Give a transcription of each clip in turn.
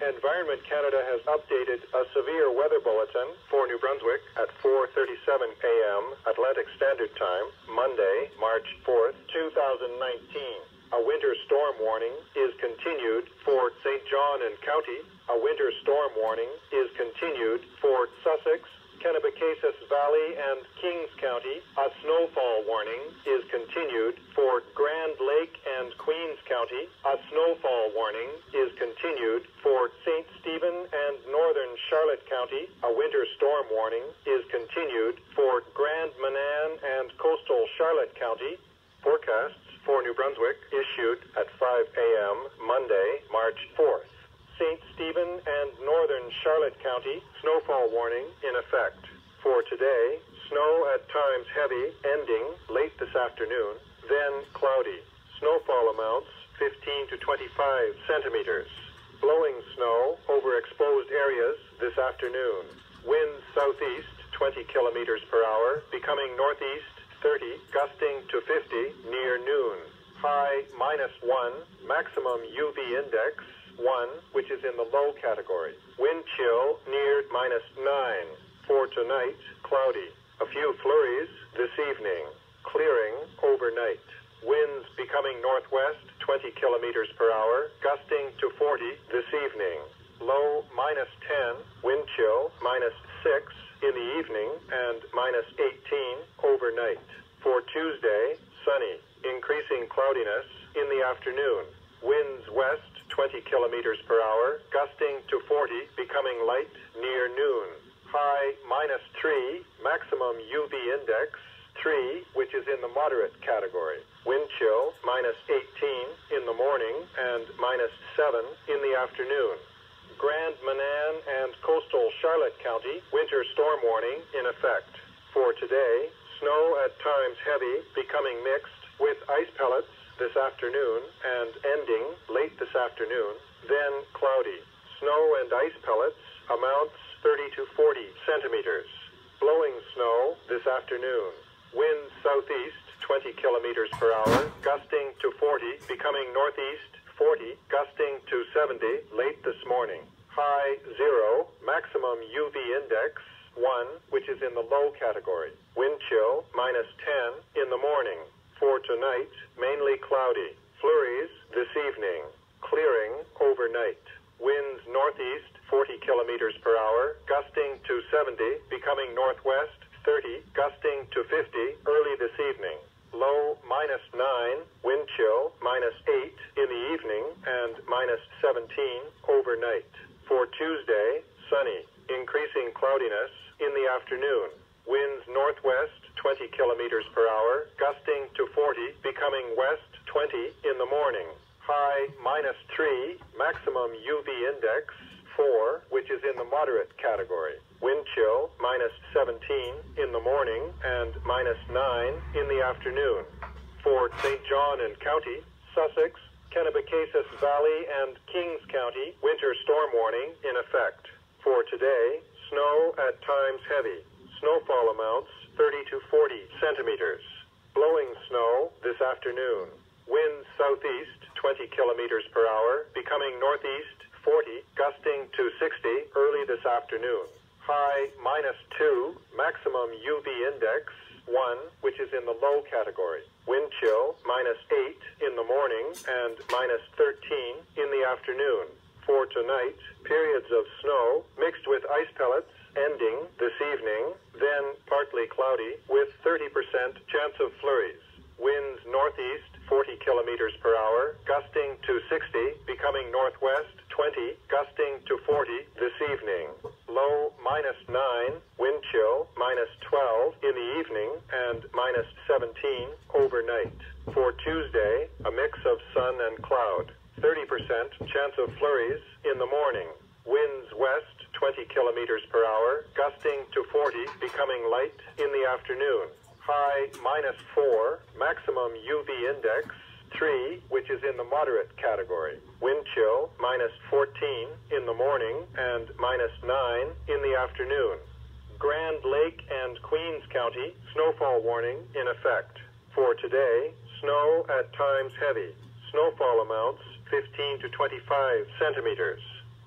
Environment Canada has updated a severe weather bulletin for New Brunswick at 4:37 a.m. Atlantic Standard Time, Monday, March 4th, 2019. A winter storm warning is continued for St. John and County. A winter storm warning is continued for Sussex, Kennebecasis Valley, and Kings County. A snowfall warning is continued for Grand Lake and Queens County. A snowfall warning is continued for St. Stephen and Northern Charlotte County. A winter storm warning is continued for Grand Manan and Coastal Charlotte County. Forecasts for New Brunswick issued at 5 a.m. Monday, March 4th. St. Stephen and Northern Charlotte County, snowfall warning in effect. For today, snow at times heavy, ending late this afternoon, then cloudy. Snowfall amounts 15 to 25 centimeters. Blowing snow over exposed areas this afternoon. Winds southeast 20 kilometers per hour, becoming northeast 30, gusting to 50 near noon. High -1, maximum UV index 1, which is in the low category. Wind chill near -9. For tonight, cloudy. A few flurries this evening. Clearing overnight. Winds becoming northwest 20 kilometers per hour, gusting to 40 this evening. Low -10, wind chill -6 in the evening and -18 overnight. For Tuesday, sunny, increasing cloudiness in the afternoon. Winds west 20 kilometers per hour, gusting to 40, becoming light near noon. High -3, maximum UV index 3, which is in the moderate category. Wind chill -18 in the morning and -7 in the afternoon. Grand Manan and Coastal Charlotte County, winter storm warning in effect. For today, snow at times heavy, becoming mixed with ice pellets this afternoon and ending late this afternoon, then cloudy. Snow and ice pellets amounts 30 to 40 centimeters. Blowing snow this afternoon. Winds southeast 20 kilometers per hour, gusting to 40, becoming northeast 40, gusting to 70 late this morning. High 0, maximum UV index 1, which is in the low category. Wind chill -10 in the morning. For tonight, mainly cloudy. Flurries this evening. Clearing overnight. Winds northeast 40 kilometers per hour, gusting to 70, becoming northwest 30, gusting to 50 early this evening. Low -9, wind chill -8 in the evening and -17 overnight. For Tuesday, sunny, increasing cloudiness in the afternoon. Winds northwest 20 kilometers per hour, gusting to 40, becoming west 20 in the morning. High -3, maximum UV index 4, which is in the moderate category. Wind chill -17 in the morning and -9 in the afternoon. For St. John and County, Sussex, Kennebecasis Valley, and Kings County, winter storm warning in effect. For today, snow at times heavy. Snowfall amounts 30 to 40 centimeters. Blowing snow this afternoon. Winds southeast 20 kilometers per hour, becoming northeast 40, gusting to 60 early this afternoon. High -2, maximum UV index 1, which is in the low category. Wind chill -8 in the morning and -13 in the afternoon. For tonight, periods of snow mixed with ice pellets ending this evening, then partly cloudy with 30% chance of flurries. Winds northeast 40 kilometers per hour, gusting to 60, becoming northwest 20, gusting to 40 this evening. Low -9, wind chill -12 in the evening and -17 overnight. For Tuesday, a mix of sun and cloud. 30% chance of flurries in the morning. Winds west 20 kilometers per hour, gusting to 40, becoming light in the afternoon. High -4, maximum UV index 3, which is in the moderate category. Wind chill -14 in the morning and -9 in the afternoon. Grand Lake and Queens County, snowfall warning in effect. For today, snow at times heavy. Snowfall amounts 15 to 25 centimeters.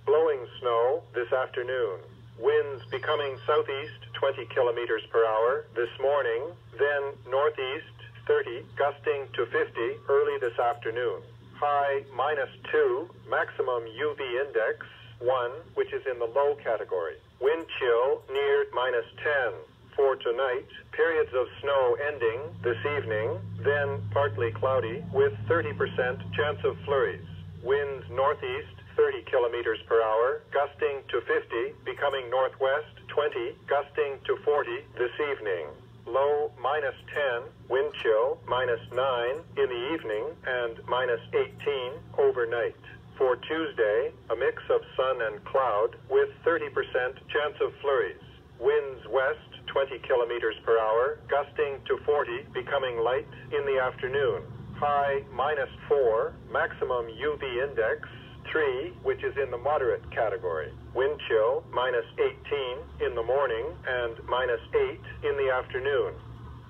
Blowing snow this afternoon. Winds becoming southeast 20 kilometers per hour this morning, then northeast 30, gusting to 50 early this afternoon. High -2, maximum UV index 1, which is in the low category. Wind chill near -10. For tonight, periods of snow ending this evening, then partly cloudy with 30% chance of flurries. Winds northeast 30 kilometers per hour, gusting to 50, becoming northwest 20, gusting to 40 this evening. Low -10, wind chill -9 in the evening and -18 overnight. For Tuesday, a mix of sun and cloud with 30% chance of flurries. Winds west 20 kilometers per hour, gusting to 40, becoming light in the afternoon. High -4, maximum UV index 3, which is in the moderate category. Wind chill -18 in the morning and -8 in the afternoon.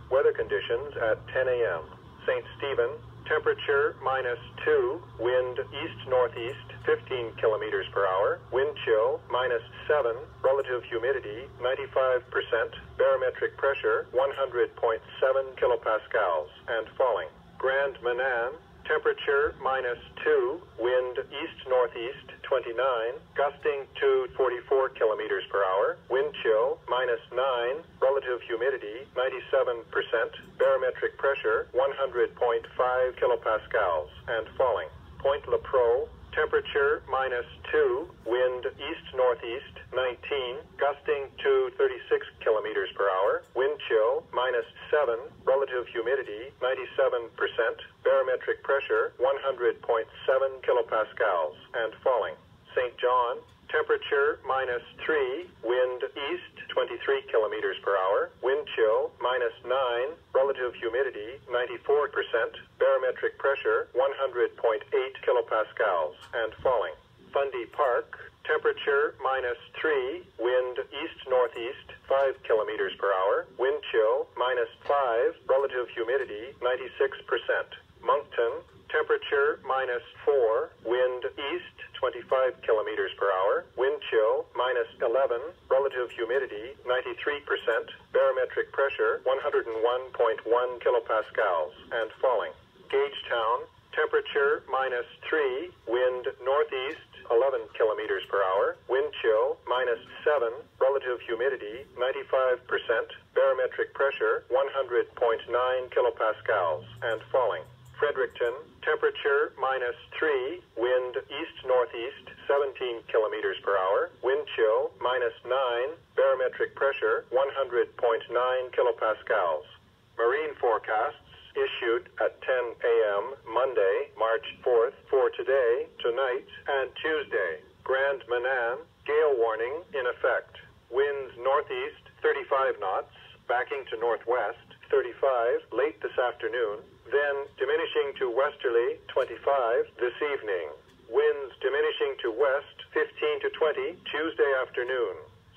Weather conditions at 10 a.m. St. Stephen, temperature -2, wind east-northeast 15 kilometers per hour, wind chill -7, relative humidity 95%, barometric pressure 100.7 kilopascals and falling. Grand Manan, temperature -2, wind east-northeast 29, gusting to 44 kilometers per hour, wind chill -9, relative humidity 97%, barometric pressure 100.5 kilopascals and falling. Point Lepreau, temperature -2, wind east-northeast 19, gusting to 36 kilometers per hour, wind chill -7, relative humidity 97%, barometric pressure 100.7 kilopascals and falling. St. John, temperature -3, wind east 23 kilometers per hour, wind chill -9, relative humidity 94%, barometric pressure 100.8 kilopascals and falling. Fundy Park, temperature -3, wind east-northeast 5 kilometers per hour, wind chill -5, relative humidity 96%. Moncton, temperature -4, wind east 25 kilometers per hour, wind chill -11, relative humidity 93%, barometric pressure 101.1 kilopascals and falling. Gagetown, temperature -3, wind northeast 11 kilometers per hour, wind chill -7, relative humidity 95%, barometric pressure 100.9 kilopascals and falling. Fredericton, temperature -3, wind east-northeast 17 kilometers per hour, wind chill -9, barometric pressure 100.9 kilopascals. Marine forecasts issued at 10 a.m. Monday, March 4th for today, tonight, and Tuesday. Grand Manan, gale warning in effect. Winds northeast 35 knots, backing to northwest 35 late this afternoon, then diminishing to westerly 25 this evening. Winds diminishing to west 15 to 20 Tuesday afternoon.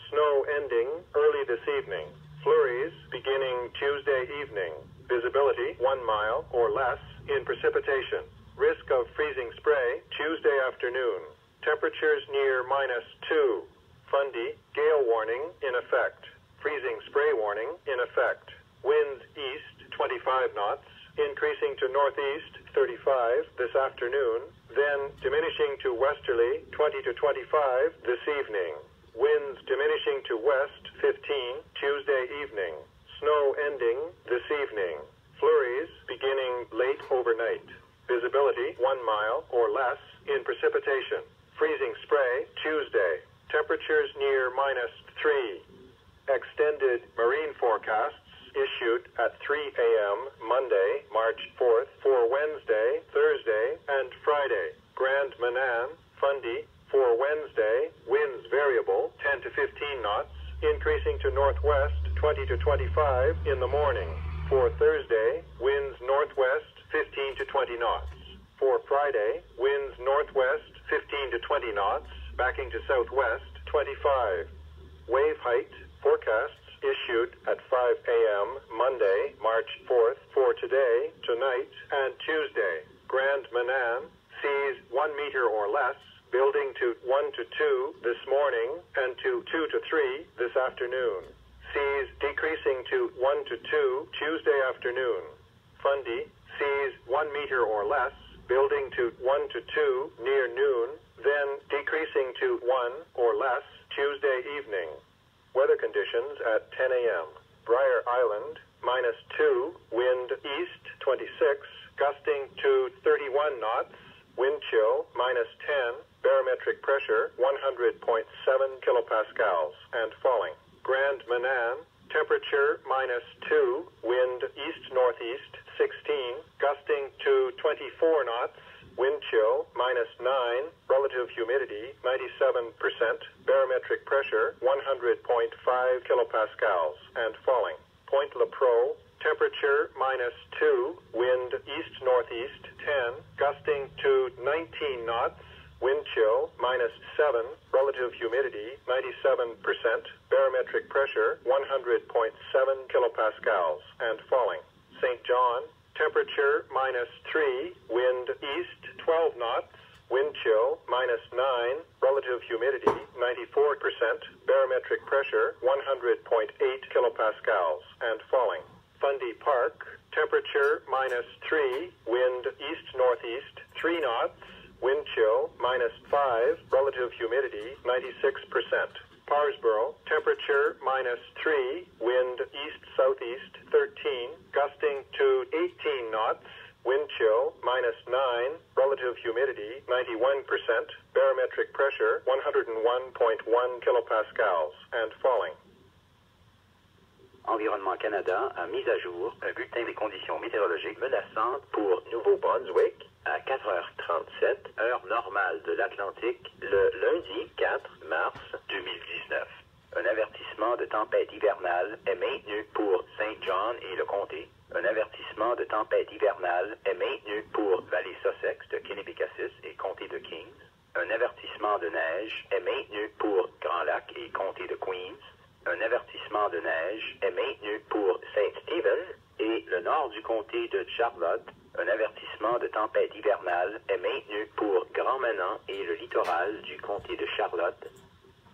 Snow ending early this evening. Flurries beginning Tuesday evening. Visibility 1 mile or less in precipitation. Risk of freezing spray Tuesday afternoon. Temperatures near -2. Fundy, gale warning in effect. Freezing spray warning in effect. Winds east 25 knots, increasing to northeast 35 this afternoon, then diminishing to westerly 20 to 25 this evening. Winds diminishing to west 15 Tuesday evening. Snow ending this evening. Flurries beginning late overnight. Visibility 1 mile or less in precipitation. Freezing spray Tuesday. Temperatures near -3. Extended marine forecasts issued at 3 a.m. Monday, March 4th for Wednesday, Thursday, and Friday. Grand Manan, Fundy, for Wednesday, winds variable 10 to 15 knots, increasing to northwest 20 to 25 in the morning. For Thursday, winds northwest 15 to 20 knots. For Friday, winds northwest 15 to 20 knots, backing to southwest 25. Wave height forecasts issued at 5 a.m. Monday, March 4th for today, tonight, and Tuesday. Grand Manan, seas 1 meter or less, building to 1 to 2 this morning and to 2 to 3 this afternoon. Seas decreasing to 1 to 2 Tuesday afternoon. Fundy, seas 1 meter or less, building to 1 to 2 near noon, then decreasing to 1 or less Tuesday evening. Weather conditions at 10 a.m. Briar Island, -2, wind east 26, gusting to 31 knots, wind chill -10, barometric pressure 100.7 kilopascals and falling. Grand Manan, temperature -2, wind east-northeast 16, gusting to 24 knots, wind chill -9, relative humidity 97%, barometric pressure 100.5 kilopascals and falling. Point Lepreau, temperature -2, wind east-northeast 10, gusting to 19 knots, wind chill -7, relative humidity 97%, barometric pressure 100.7 kilopascals and falling. St. John, temperature -3, wind east 12 knots, wind chill -9, relative humidity 94%, barometric pressure 100.8 kilopascals and falling. Fundy Park, temperature -3, wind east-northeast 3 knots, wind chill -5, relative humidity 96%. Parsboro, temperature -3, wind east-southeast 13, gusting to 18 knots, wind chill -9, relative humidity 91%, barometric pressure 101.1 kilopascals and falling. Environnement Canada a mis à jour un bulletin des conditions météorologiques menaçantes pour Nouveau-Brunswick à 4h37, heure normale de l'Atlantique, le lundi 4 mars 2019. Un avertissement de tempête hivernale est maintenu pour Saint John et le comté. Un avertissement de tempête hivernale est maintenu pour Vallée-Sussex de Kennebecassis et comté de Kings. Un avertissement de neige est maintenu pour Grand-Lac et comté de Queens. Un avertissement de neige est maintenu pour Saint Stephen et le nord du comté de Charlotte. Un avertissement de tempête hivernale est maintenu pour Grand Manan et le littoral du comté de Charlotte.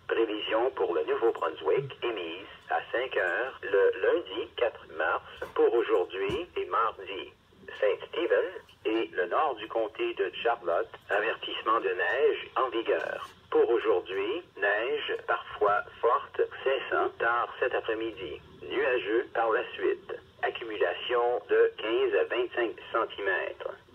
Prévision pour le Nouveau-Brunswick émise à 5 heures le lundi 4 mars pour aujourd'hui et mardi. Saint Stephen et le nord du comté de Charlotte, avertissement de neige en vigueur. Pour aujourd'hui, neige parfois forte, cessant tard cet après-midi. Nuageux par la suite. Accumulation de 15 à 25 cm.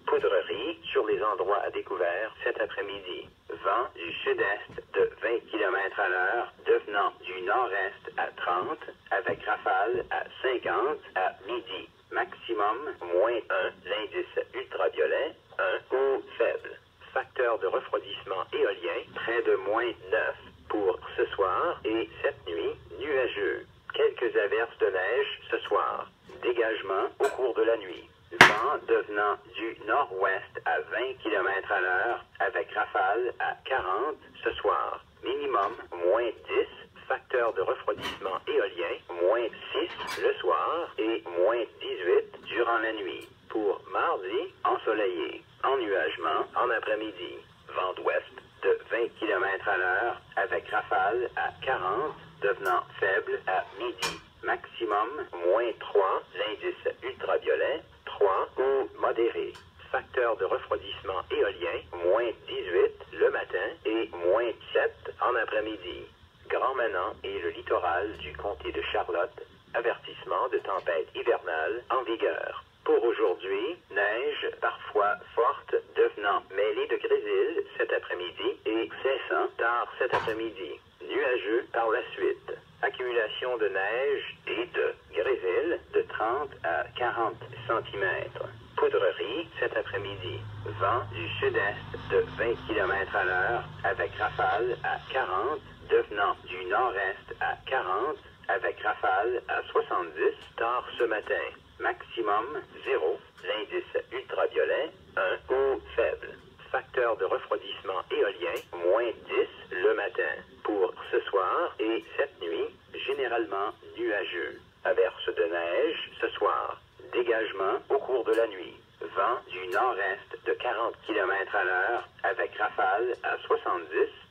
Poudrerie sur les endroits à découvert cet après-midi. Vent du sud-est de 20 km à l'heure, devenant du nord-est à 30, avec rafale à 50 à midi. Maximum -1, l'indice ultraviolet 1 ou faible. Facteur de refroidissement éolien près de -9 pour ce soir et cette nuit nuageux. Quelques averses de neige ce soir. Dégagement au cours de la nuit. Vent devenant du nord-ouest à 20 km à l'heure avec rafale à 40 ce soir. Minimum -10. Facteur de refroidissement éolien -6 le soir et -18 durant la nuit. Pour mardi, ensoleillé. Ennuagement en après-midi. Vent d'ouest de 20 km à l'heure avec rafale à 40 devenant faible à midi. Maximum -3, l'indice ultraviolet 3 ou modéré. Facteur de refroidissement éolien -18 le matin et -7 en après-midi. Grand Manan et le littoral du comté de Charlotte, avertissement de tempête hivernale en vigueur. Pour aujourd'hui, neige parfois forte devenant mêlée de grésil cet après-midi et cessant tard cet après-midi. Nuageux par la suite. Accumulation de neige et de grésil de 30 à 40 cm. Poudrerie cet après-midi. Vent du sud-est de 20 km à l'heure avec rafale à 40, devenant du nord-est à 40 avec rafale à 70 tard ce matin. Maximum 0, l'indice ultraviolet 1 ou faible. Facteur de refroidissement éolien -10 le matin. Pour ce soir et cette nuit, généralement nuageux. Averse de neige ce soir. Dégagement au cours de la nuit. vent du nord-est de 40 km à l'heure avec rafale à 70,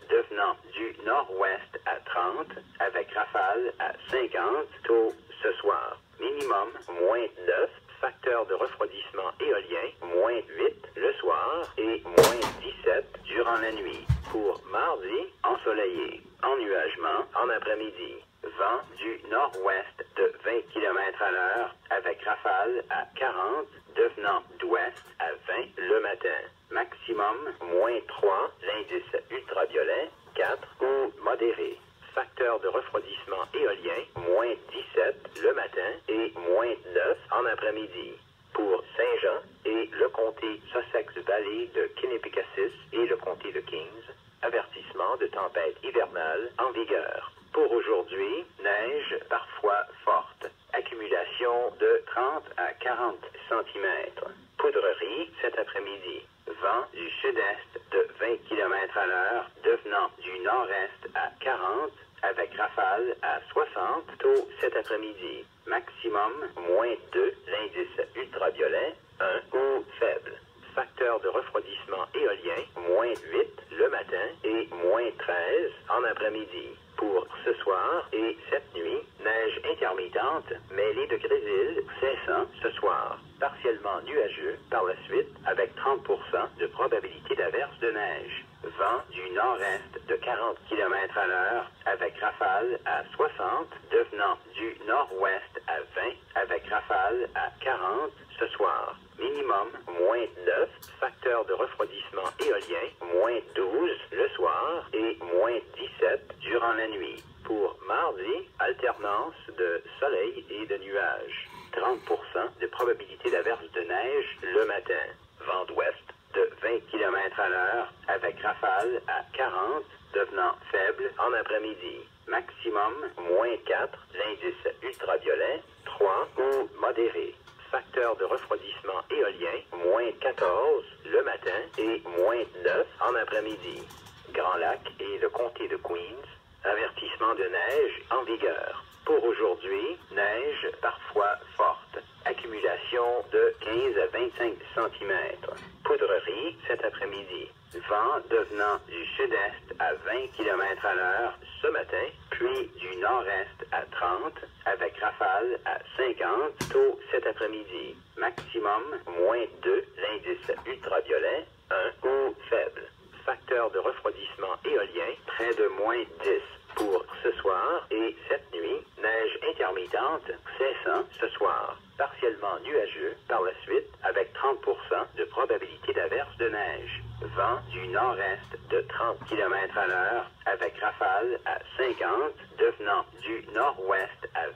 devenant du nord-ouest à 30 avec rafale à 50 tôt ce soir. Minimum moins 9, facteur de refroidissement éolien, moins 8 le soir et moins 17 durant la nuit. Pour mardi, ensoleillé, ennuagement en après-midi. Vent du nord-ouest de 20 km à l'heure avec rafale à 40, devenant d'ouest à 20 le matin. Maximum moins 3, l'indice ultraviolet, 4 ou modéré. Facteur de refroidissement éolien, moins 17 le matin et moins 9 en après-midi. Pour Saint-Jean et le comté Sussex Valley de Kinnipecasis et le comté de Kings, avertissement de tempête hivernale en vigueur. Pour aujourd'hui, neige parfois forte. Accumulation de 30 à 40 cm. Poudrerie cet après-midi. Vent du sud-est de 20 km à l'heure, devenant du nord-est à 40, avec rafale à 60 tôt cet après-midi. Maximum moins 2, l'indice ultraviolet, 1 ou faible. Facteur de refroidissement éolien, moins 8 le matin et moins 13 en après-midi. Pour ce soir et cette nuit, neige intermittente mêlée de grésil cessant ce soir. Partiellement nuageux par la suite avec 30% de probabilité d'averse de neige. Vent du nord-est de 40 km à l'heure avec rafale à 60, devenant du nord-ouest à 20 avec rafale à 40 ce soir. Minimum moins 9, facteur de refroidissement éolien, moins 12 le soir et moins 17 durant la nuit. Pour mardi, alternance de soleil et de nuages. 30% de probabilité d'averse de neige le matin. Vent d'ouest de 20 km à l'heure avec rafale à 40, devenant faible en après-midi. Maximum moins 4, l'indice ultraviolet, 3 ou modéré. Facteur de refroidissement éolien, moins 14 le matin et moins 9 en après-midi. Grand Lac et le comté de Queens, avertissement de neige en vigueur. Pour aujourd'hui, neige parfois forte. Accumulation de 15 à 25 cm. Poudrerie cet après-midi. Vent devenant du sud-est à 20 km à l'heure ce matin, puis du nord-est à 30, avec rafale à 50 tôt cet après-midi. Maximum moins 2, l'indice ultraviolet, 1 ou faible. Facteur de refroidissement éolien, près de moins 10. Pour ce soir et cette nuit, neige intermittente cessant ce soir. Partiellement nuageux par la suite avec 30% de probabilité d'averse de neige. Vent du nord-est de 30 km à l'heure avec rafale à 50, devenant du nord-ouest à 20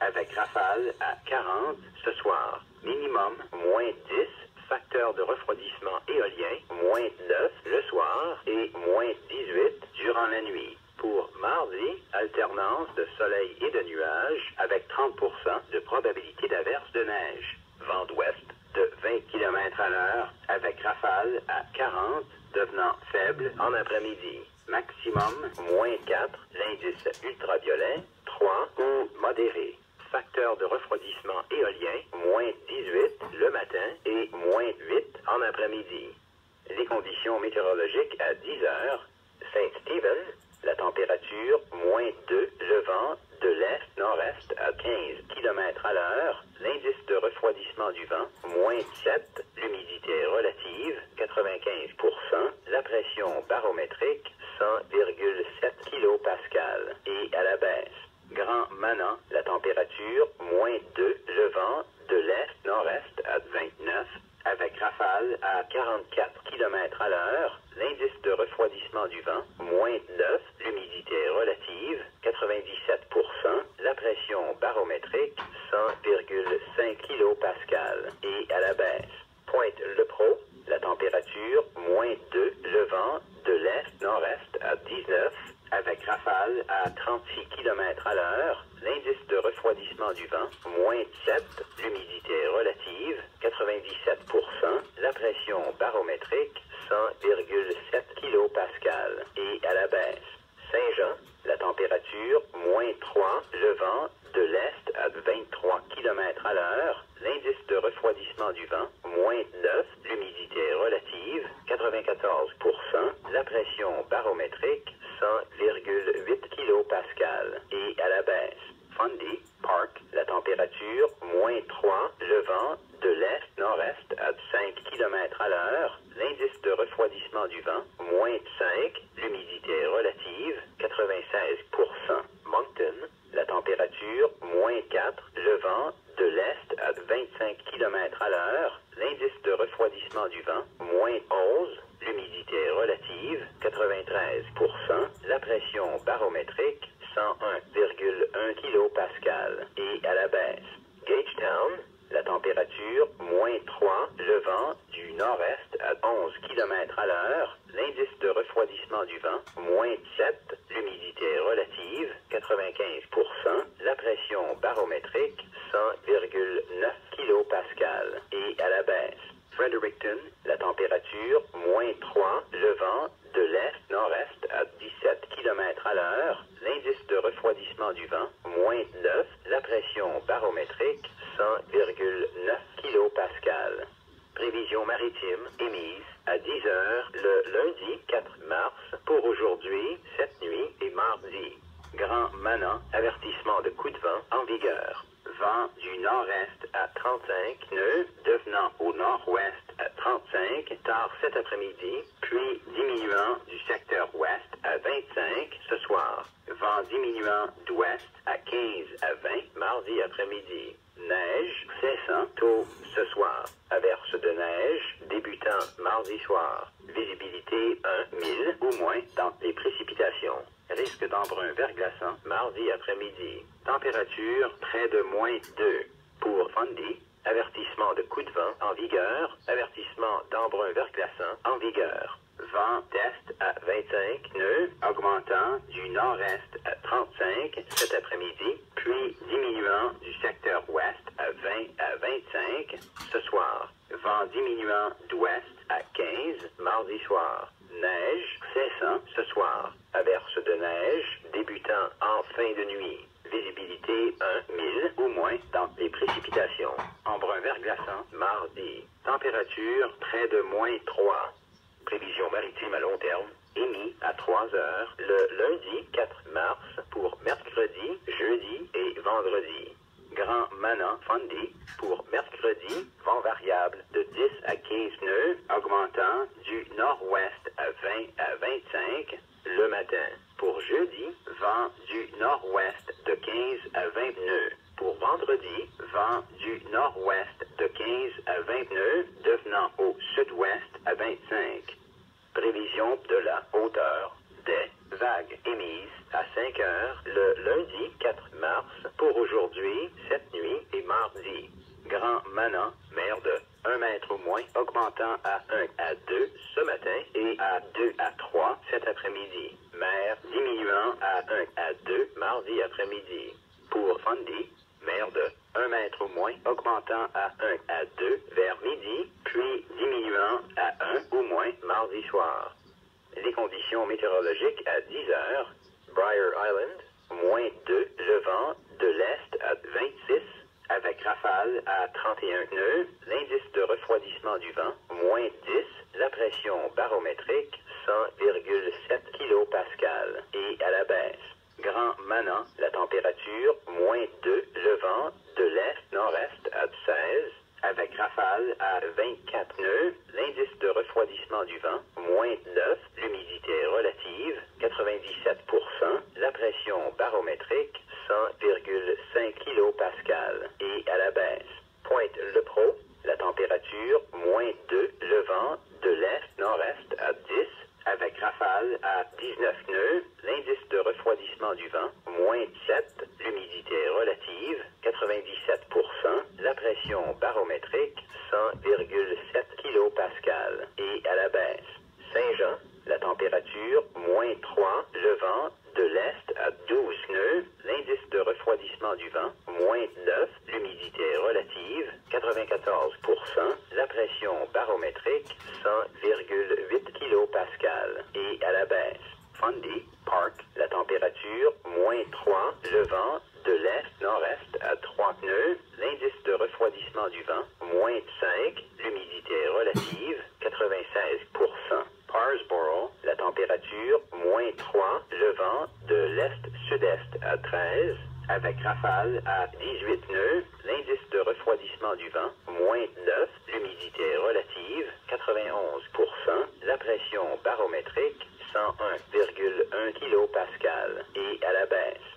avec rafale à 40 ce soir. Minimum moins 10, facteur de refroidissement éolien, moins 9 le soir et moins 18 durant la nuit. Pour mardi, alternance de soleil et de nuages avec 30% de probabilité d'averse de neige. Vent d'ouest de 20 km à l'heure avec rafale à 40, devenant faible en après-midi. Maximum moins 4, l'indice ultraviolet, 3 ou modéré. Facteur de refroidissement éolien, moins 18 le matin et moins 8 en après-midi. Les conditions météorologiques à 10 heures. Saint-Stephen, la température, moins 2, le vent de l'est-nord-est à 15 km à l'heure. L'indice de refroidissement du vent, moins 7, l'humidité relative, 95%, la pression barométrique, 100,7 kPa et à la baisse. Grand Manan, la température, moins 2, le vent de l'est-nord-est à 29, avec rafale à 44 km à l'heure, l'indice de refroidissement du vent, moins 9, l'humidité relative, 97%, la pression barométrique, 100,5 kPa et à la baisse. Pointe-le-Pro, la température, moins 2, le vent de l'est-nord-est à 19, avec rafale à 36 km à l'heure, l'indice de refroidissement du vent, moins 7, l'humidité relative, 97%, la pression barométrique, 100,7 kPa et à la baisse. Saint-Jean, la température, moins 3, le vent de l'est à 23 km à l'heure, l'indice de refroidissement du vent, moins 9, barométrique 100,8 kPa et à la baisse. Fundy Park, la température -3, le vent de l'est-nord-est à 5 km à l'heure, l'indice de refroidissement du vent -5, l'humidité relative 96%. Moncton, la température -4, le vent de l'est à 25 km à l'heure, l'indice de refroidissement du vent -11, l'humidité relative 93%, la pression barométrique 101,1 kPa et à la baisse. Gagetown, la température -3, le vent du nord-est à 11 km à l'heure, l'indice de refroidissement du vent -7, l'humidité relative 95%, la pression barométrique 100,9 kPa et à la baisse. Fredericton, la température -3, le vent de l'est-nord-est à 17 km à l'heure, l'indice de refroidissement du vent -9, la pression barométrique 100,9 kPa. Prévision maritime émise à 10 heures le lundi 4 mars pour aujourd'hui, cette nuit et mardi. Grand Manan, avertissement de coup de vent en vigueur. Vent du nord-est à 35 nœuds, devenant au nord-ouest à 35 tard cet après-midi, puis diminuant du secteur ouest à 25 ce soir. Vent diminuant d'ouest à 15 à 20 mardi après-midi. Neige cessant tôt ce soir. Averse de neige débutant mardi soir. Visibilité 1 1000 ou moins dans les précipitations. Risque d'embrun verglaçant mardi après-midi. Température près de -2. Pour Fundy, avertissement de coup de vent en vigueur. Avertissement d'embrun verglaçant en vigueur. Vent d'est à 25 nœuds, augmentant du nord-est à 35 cet après-midi, puis diminuant du secteur ouest à 20 à 25 ce soir. Vent diminuant d'ouest à 15 mardi soir. Neige cessant ce soir. Averse de neige débutant en fin de nuit. Visibilité 1 1000 ou moins dans les précipitations. Embrun verglaçant mardi. Température près de -3. Prévision maritime à long terme, émis à 3 heures le lundi 4 mars pour mercredi, jeudi et vendredi. Grand Manan Fundy pour mercredi, vent variable de 10 à 15 nœuds, augmentant du nord-ouest à 20 à 25 le matin. Pour jeudi, vent du nord-ouest de 15 à 20 nœuds. Pour vendredi, vent du nord-ouest de 15 à 20 nœuds, devenant au sud-ouest à 25. Prévision de la hauteur des vagues émises à 5 heures le lundi 4 mars pour aujourd'hui, cette nuit et mardi. Grand Manan, mer de 1 mètre ou moins, augmentant à 1 à 2 ce matin et à 2 à 3 cet après-midi. Mer diminuant à 1 à 2 mardi après-midi. Pour Fundy, mer de 1 mètre ou moins, augmentant à 1 à 2 vers midi, puis diminuant à 1 ou moins mardi soir. Les conditions météorologiques à 10 heures, Briar Island, -2, le vent de l'est à 26, avec rafale à 31 nœuds, l'indice de refroidissement du vent, -10, la pression barométrique, 100,7 kPa et à la baisse. Grand Manan, la température, -2, le vent de l'est-nord-est à 16, avec rafale à 24 nœuds, l'indice de refroidissement du vent, -9, l'humidité relative, 97%, la pression barométrique, 100,5 kPa et à la baisse. Pointe-le-Pro, la température, -2, le vent de l'est-nord-est à 10, avec rafale à 19 nœuds, l'indice de refroidissement du vent, -7, l'humidité relative, 97%, la pression barométrique, 100,7 kPa et à la baisse. Saint-Jean, la température, -3, le vent de l'est à 12 nœuds, l'indice de refroidissement du vent, -9, l'humidité relative, 94%, la pression barométrique, 100,8 kPa et à la baisse. Fundy Park, la température, -3, le vent de l'est-nord-est à 30 nœuds, l'indice de refroidissement du vent, -5, l'humidité relative, 96%. Parsboro, la température, température -3, le vent de l'est-sud-est à 13, avec rafale à 18 nœuds, l'indice de refroidissement du vent, -9, l'humidité relative, 91%, la pression barométrique, 101,1 kPa, et à la baisse.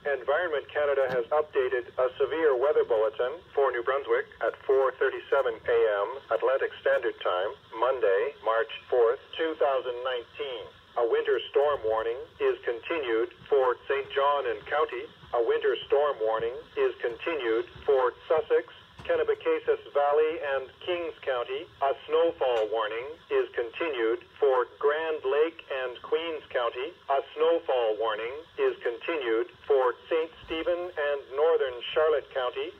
Environment Canada has updated a severe weather bulletin for New Brunswick at 4:37 a.m. Atlantic Standard Time, Monday, March 4th, 2019. A winter storm warning is continued for St. John and County. A winter storm warning is continued for Sussex, Kennebecasis Valley, and Kings County. A snowfall warning is continued for Grand Lake and Queens County. A snowfall warning is continued for St. Stephen and Northern Charlotte County.